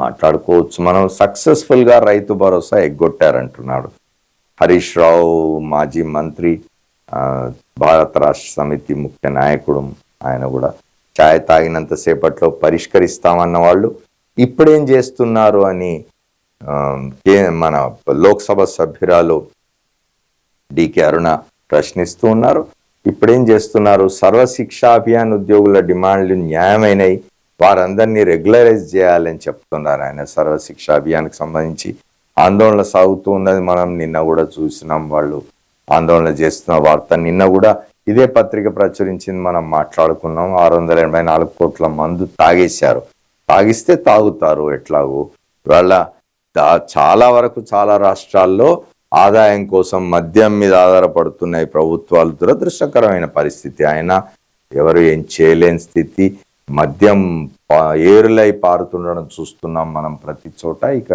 మాట్లాడుకోవచ్చు. మనం సక్సెస్ఫుల్ గా రైతు భరోసా ఎగ్గొట్టారంటున్నాడు హరీష్ రావు, మాజీ మంత్రి, భారత రాష్ట్ర సమితి ముఖ్య నాయకుడు. ఆయన కూడా ఛాయ్ తాగినంత సేపట్లో పరిష్కరిస్తామన్న వాళ్ళు ఇప్పుడేం చేస్తున్నారు అని మన లోక్సభ సభ్యురాలు డికే అరుణ ప్రశ్నిస్తూ ఉన్నారు. ఇప్పుడేం చేస్తున్నారు? సర్వశిక్షా అభియాన్ ఉద్యోగుల డిమాండ్లు న్యాయమైనవి, వారందరినీ రెగ్యులరైజ్ చేయాలని చెప్తున్నారు ఆయన. సర్వశిక్షా అభియాన్కి సంబంధించి ఆందోళన సాగుతూ ఉన్నది. మనం నిన్న కూడా చూసినాం, వాళ్ళు ఆందోళన చేస్తున్న వార్త నిన్న కూడా ఇదే పత్రిక ప్రచురించింది, మనం మాట్లాడుకున్నాం. 684 కోట్ల మందు తాగేశారు. తాగిస్తే తాగుతారు ఎట్లాగో. వాళ్ళ చాలా వరకు చాలా రాష్ట్రాల్లో ఆదాయం కోసం మద్యం మీద ఆధారపడుతున్నాయి ప్రభుత్వాలు. దురదృష్టకరమైన పరిస్థితి. ఆయన ఎవరు ఏం చేయలేని స్థితి. మద్యం ఏరులై పారుతుండడం చూస్తున్నాం మనం ప్రతి చోట. ఇక